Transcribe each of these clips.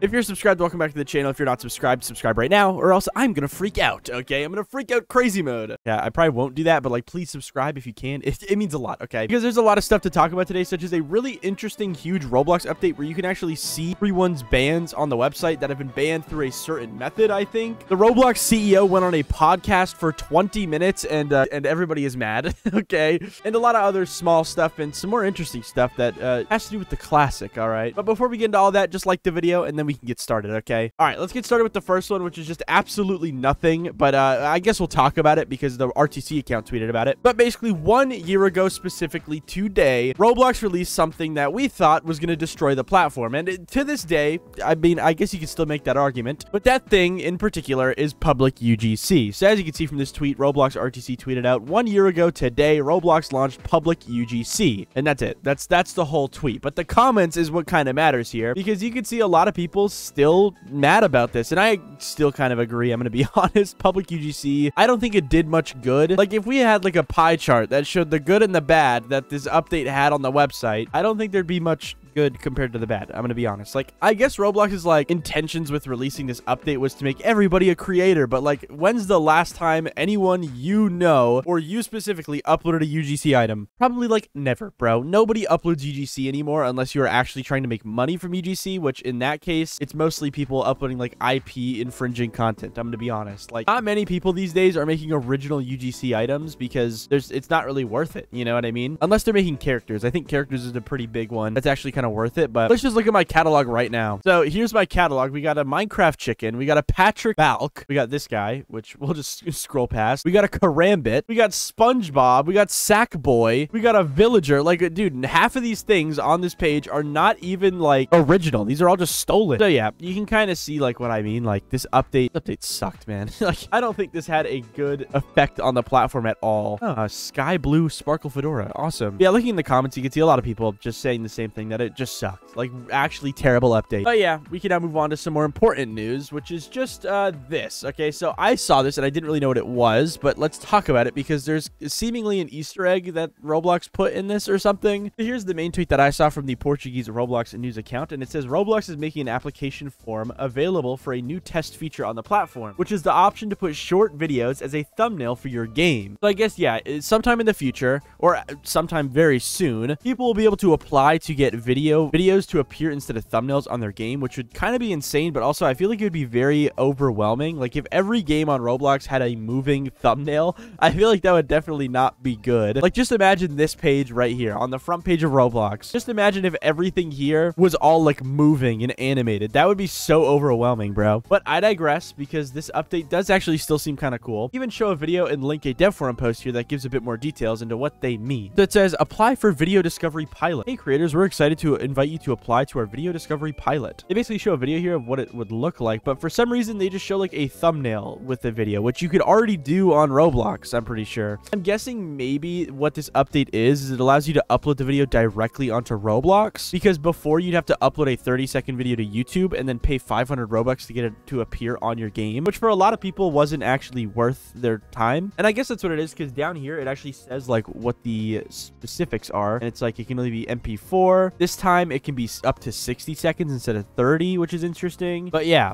If you're subscribed, welcome back to the channel. If you're not subscribed, subscribe right now, or else I'm gonna freak out, okay? I'm gonna freak out crazy mode. Yeah, I probably won't do that, but like, please subscribe if you can. It means a lot, okay? Because there's a lot of stuff to talk about today, such as a really interesting, huge Roblox update where you can actually see everyone's bans on the website that have been banned through a certain method, I think. The Roblox CEO went on a podcast for 20 minutes, and everybody is mad, okay? And a lot of other small stuff and some more interesting stuff that has to do with the classic, all right? But before we get into all that, just like the video, and then we can get started, okay? All right, let's get started with the first one, which is just absolutely nothing, but I guess we'll talk about it because the RTC account tweeted about it. But basically, 1 year ago, specifically today, Roblox released something that we thought was going to destroy the platform. And to this day, I mean, I guess you could still make that argument, but that thing in particular is public UGC. So as you can see from this tweet, Roblox RTC tweeted out, 1 year ago today, Roblox launched public UGC. And that's it. That's the whole tweet. But the comments is what kind of matters here, because you can see a lot of people still mad about this. And I still kind of agree. I'm going to be honest. Public UGC, I don't think it did much good. Like, if we had like a pie chart that showed the good and the bad that this update had on the website, I don't think there'd be much good compared to the bad. I'm gonna be honest. Like, I guess Roblox's like intentions with releasing this update was to make everybody a creator, but like, when's the last time anyone you know, or you specifically, uploaded a UGC item? Probably like never, bro. Nobody uploads UGC anymore unless you're actually trying to make money from UGC, which in that case, it's mostly people uploading like IP infringing content. I'm gonna be honest. Like, not many people these days are making original UGC items because it's not really worth it. You know what I mean? Unless they're making characters. I think characters is a pretty big one. That's actually kind of worth it, but let's just look at my catalog right now. So here's my catalog. We got a Minecraft chicken, we got a Patrick Balk, we got this guy, which we'll just scroll past, we got a Karambit, we got SpongeBob, we got Sackboy, we got a villager. Like, dude, half of these things on this page are not even like original. These are all just stolen. So yeah, you can kind of see like what I mean. Like, this update sucked, man. Like, I don't think this had a good effect on the platform at all. Sky blue sparkle fedora, awesome. Yeah, looking in the comments, you can see a lot of people just saying the same thing, that it just sucked. Like, actually terrible update. But yeah, we can now move on to some more important news, which is just this. Okay, so I saw this and I didn't really know what it was, but let's talk about it because there's seemingly an Easter egg that Roblox put in this or something. So here's the main tweet that I saw from the Portuguese Roblox news account, and it says Roblox is making an application form available for a new test feature on the platform, which is the option to put short videos as a thumbnail for your game. So I guess, yeah, sometime in the future, or sometime very soon, people will be able to apply to get videos to appear instead of thumbnails on their game, which would kind of be insane, but also I feel like it would be very overwhelming. Like, if every game on Roblox had a moving thumbnail, I feel like that would definitely not be good. Like, just imagine this page right here on the front page of Roblox. Just imagine if everything here was all like moving and animated. That would be so overwhelming, bro. But I digress, because this update does actually still seem kind of cool. Even show a video and link a dev forum post here that gives a bit more details into what they mean. So it says, apply for video discovery pilot. Hey creators, we're excited to invite you to apply to our video discovery pilot. They basically show a video here of what it would look like, but for some reason they just show like a thumbnail with the video, which you could already do on Roblox, I'm pretty sure. I'm guessing maybe what this update is it allows you to upload the video directly onto Roblox, because before you'd have to upload a 30-second video to YouTube and then pay 500 Robux to get it to appear on your game, which for a lot of people wasn't actually worth their time. And I guess that's what it is, because down here it actually says like what the specifics are, and it's like it can only be MP4. This time it can be up to 60 seconds instead of 30, which is interesting. But yeah,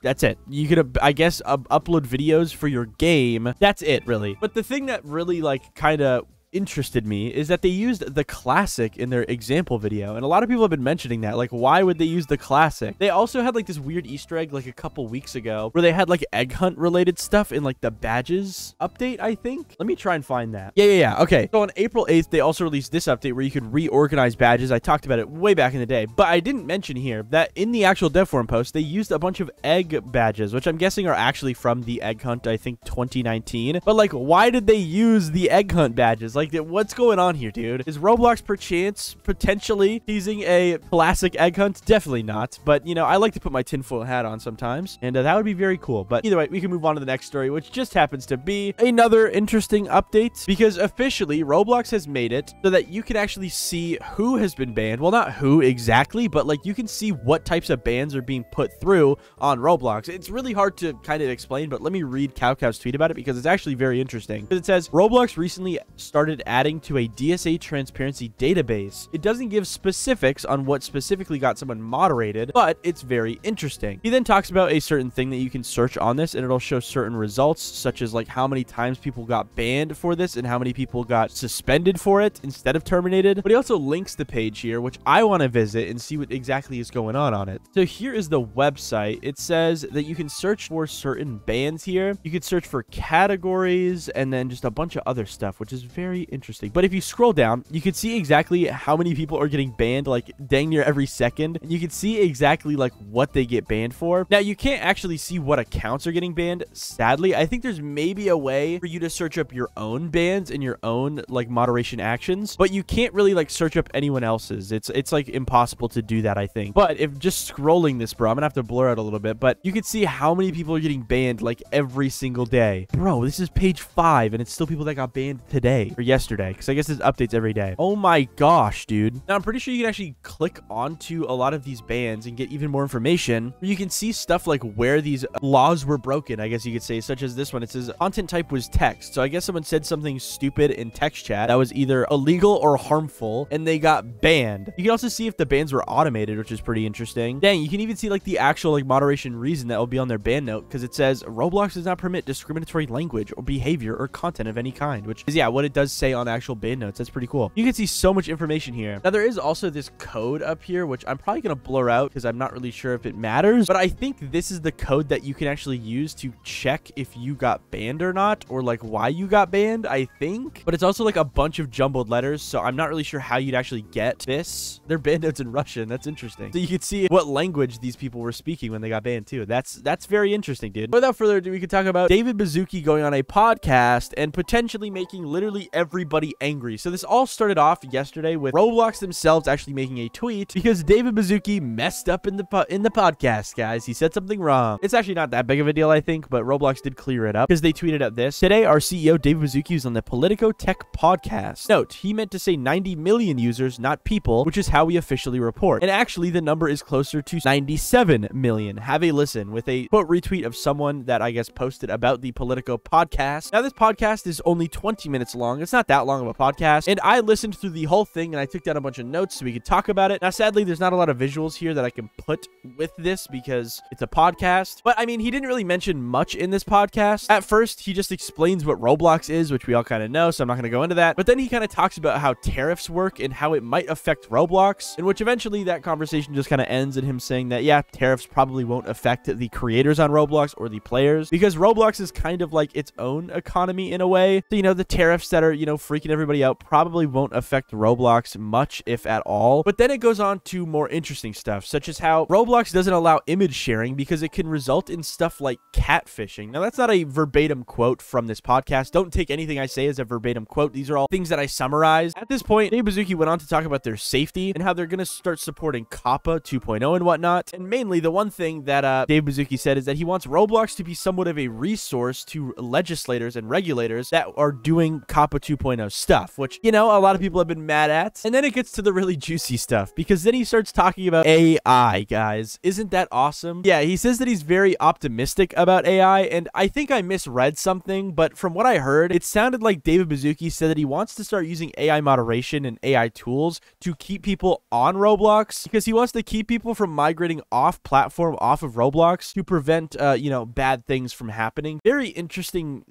that's it. You could, I guess, upload videos for your game. That's it, really. But the thing that really, like, kind of interested me is that they used the classic in their example video, and a lot of people have been mentioning that, like, why would they use the classic? They also had like this weird Easter egg like a couple weeks ago where they had like egg hunt related stuff in like the badges update, I think. Let me try and find that. Yeah. Okay, so on April 8th they also released this update where you could reorganize badges. I talked about it way back in the day, but I didn't mention here that in the actual dev forum post they used a bunch of egg badges, which I'm guessing are actually from the egg hunt, I think 2019. But like, why did they use the egg hunt badges? Like, what's going on here, dude? Is Roblox perchance potentially teasing a classic egg hunt? Definitely not. But, you know, I like to put my tinfoil hat on sometimes, and that would be very cool. But either way, we can move on to the next story, which just happens to be another interesting update, because officially Roblox has made it so that you can actually see who has been banned. Well, not who exactly, but like you can see what types of bans are being put through on Roblox. It's really hard to kind of explain, but let me read Cowcow's tweet about it because it's actually very interesting. It says, Roblox recently started started adding to a DSA transparency database. It doesn't give specifics on what specifically got someone moderated, but it's very interesting. He then talks about a certain thing that you can search on this, and it'll show certain results, such as like how many times people got banned for this and how many people got suspended for it instead of terminated. But he also links the page here, which I want to visit and see what exactly is going on it. So here is the website. It says that you can search for certain bans here. You can search for categories and then just a bunch of other stuff, which is very interesting. But if you scroll down, you can see exactly how many people are getting banned, like dang near every second. And you can see exactly like what they get banned for. Now, you can't actually see what accounts are getting banned. Sadly, I think there's maybe a way for you to search up your own bans and your own like moderation actions, but you can't really like search up anyone else's. It's like impossible to do that, I think. But if just scrolling this, bro, I'm gonna have to blur out a little bit, but you can see how many people are getting banned like every single day. Bro, this is page 5 and it's still people that got banned today or yesterday, because I guess there's updates every day. Oh my gosh, dude. Now, I'm pretty sure you can actually click onto a lot of these bans and get even more information. You can see stuff like where these laws were broken, I guess you could say, such as this one. It says content type was text. So I guess someone said something stupid in text chat that was either illegal or harmful, and they got banned. You can also see if the bans were automated, which is pretty interesting. Dang, you can even see like the actual like moderation reason that will be on their ban note, because it says Roblox does not permit discriminatory language or behavior or content of any kind, which is, yeah, what it does say on actual ban notes. That's pretty cool. You can see so much information here. Now, there is also this code up here, which I'm probably going to blur out because I'm not really sure if it matters, but I think this is the code that you can actually use to check if you got banned or not, or like why you got banned, I think. But it's also like a bunch of jumbled letters, so I'm not really sure how you'd actually get this. They're ban notes in Russian. That's interesting. So you can see what language these people were speaking when they got banned too. That's very interesting, dude. Without further ado, we could talk about David Baszucki going on a podcast and potentially making literally everybody angry. So this all started off yesterday with Roblox themselves actually making a tweet because David Baszucki messed up in the podcast, guys. He said something wrong. It's actually not that big of a deal, I think, but Roblox did clear it up because they tweeted out this. Today, our CEO, David Baszucki, was on the Politico Tech podcast. Note, he meant to say 90 million users, not people, which is how we officially report. And actually, the number is closer to 97 million. Have a listen with a quote retweet of someone that I guess posted about the Politico podcast. Now, this podcast is only 20 minutes long. It's not that long of a podcast. And I listened through the whole thing and I took down a bunch of notes so we could talk about it. Now, sadly, there's not a lot of visuals here that I can put with this because it's a podcast. But I mean, he didn't really mention much in this podcast. At first, he just explains what Roblox is, which we all kind of know, so I'm not going to go into that. But then he kind of talks about how tariffs work and how it might affect Roblox, in which eventually that conversation just kind of ends in him saying that, yeah, tariffs probably won't affect the creators on Roblox or the players because Roblox is kind of like its own economy in a way. So, you know, the tariffs that are, you know, freaking everybody out probably won't affect Roblox much, if at all. But then it goes on to more interesting stuff, such as how Roblox doesn't allow image sharing because it can result in stuff like catfishing. Now, that's not a verbatim quote from this podcast. Don't take anything I say as a verbatim quote. These are all things that I summarized. At this point, Dave Baszucki went on to talk about their safety and how they're going to start supporting COPPA 2.0 and whatnot. And mainly, the one thing that Dave Baszucki said is that he wants Roblox to be somewhat of a resource to legislators and regulators that are doing COPPA 2.0 stuff, which, you know, a lot of people have been mad at. And then it gets to the really juicy stuff because then he starts talking about AI, guys. Isn't that awesome? Yeah, he says that he's very optimistic about AI, and I think I misread something, but from what I heard, it sounded like David Baszucki said that he wants to start using AI moderation and AI tools to keep people on Roblox because he wants to keep people from migrating off platform, off of Roblox to prevent, you know, bad things from happening. Very interesting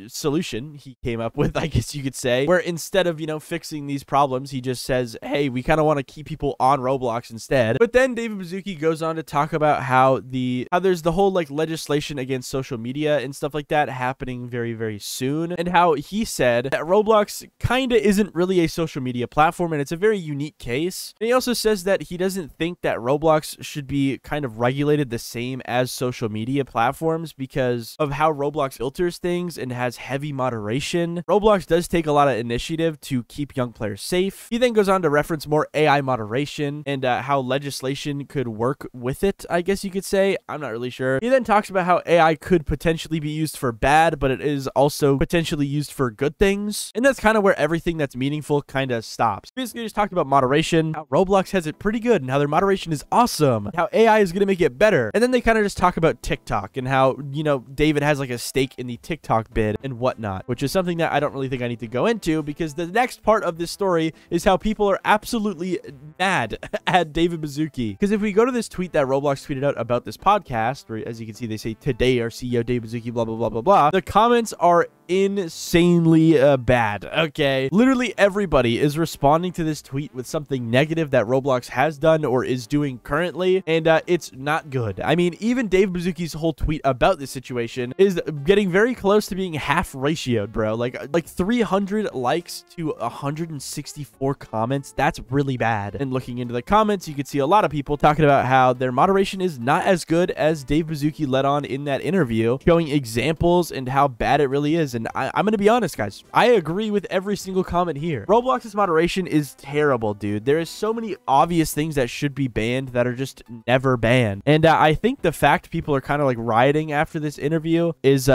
solution he came up with, I guess you could say, where instead of, you know, fixing these problems, he just says, hey, we kind of want to keep people on Roblox instead. But then David Baszucki goes on to talk about how there's the whole like legislation against social media and stuff like that happening very, very soon, and how he said that Roblox kind of isn't really a social media platform and it's a very unique case. And he also says that he doesn't think that Roblox should be kind of regulated the same as social media platforms because of how Roblox filters things and has heavy moderation. Roblox does take a lot of initiative to keep young players safe. He then goes on to reference more AI moderation and how legislation could work with it, I guess you could say. I'm not really sure. He then talks about how AI could potentially be used for bad, but it is also potentially used for good things. And that's kind of where everything that's meaningful kind of stops. Basically, just talked about moderation, how Roblox has it pretty good, and how their moderation is awesome, how AI is going to make it better. And then they kind of just talk about TikTok and how, you know, David has like a stake in the TikTok bid and whatnot, which is something that I don't really think I need to go into, because the next part of this story is how people are absolutely mad at David Baszucki. Because if we go to this tweet that Roblox tweeted out about this podcast, where as you can see, they say, today our CEO David Baszucki, blah, blah, blah, blah, blah. The comments are insanely bad. Okay, literally everybody is responding to this tweet with something negative that Roblox has done or is doing currently, and it's not good. I mean, even Dave Baszucki's whole tweet about this situation is getting very close to being half ratioed, bro. Like 300 likes to 164 comments. That's really bad. And looking into the comments, you can see a lot of people talking about how their moderation is not as good as Dave Baszucki let on in that interview, showing examples and how bad it really is. And I'm gonna be honest, guys, I agree with every single comment here. Roblox's moderation is terrible, dude. There is so many obvious things that should be banned that are just never banned. And I think the fact people are kind of like rioting after this interview is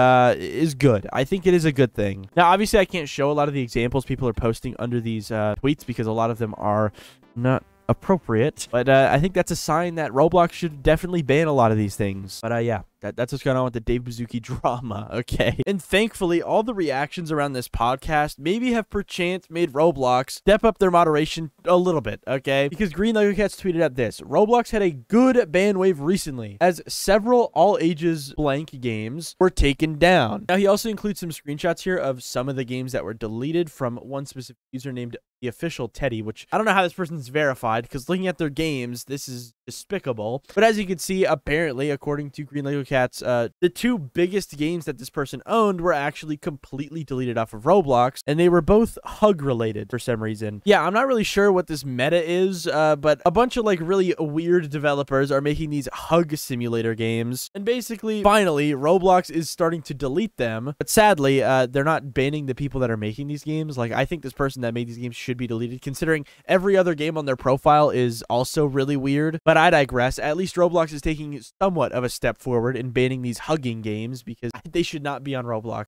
good. I think it is a good thing. Now, obviously, I can't show a lot of the examples people are posting under these tweets because a lot of them are not appropriate, but I think that's a sign that Roblox should definitely ban a lot of these things. But yeah, that's what's going on with the Dave Baszucki drama, okay? And thankfully, all the reactions around this podcast maybe have perchance made Roblox step up their moderation a little bit, okay? Because Green Lego Cats tweeted out this: Roblox had a good banwave recently, as several all-ages blank games were taken down. Now, he also includes some screenshots here of some of the games that were deleted from one specific user named The Official Teddy, which I don't know how this person's verified, because looking at their games, this is despicable. But as you can see, apparently, according to Green Lego Cats, the two biggest games that this person owned were actually completely deleted off of Roblox, and they were both hug related for some reason. Yeah, I'm not really sure what this meta is, but a bunch of like really weird developers are making these hug simulator games, and basically, finally, Roblox is starting to delete them. But sadly, they're not banning the people that are making these games. Like, I think this person that made these games should be deleted, considering every other game on their profile is also really weird. But I digress. At least Roblox is taking somewhat of a step forward in banning these hugging games, because they should not be on Roblox.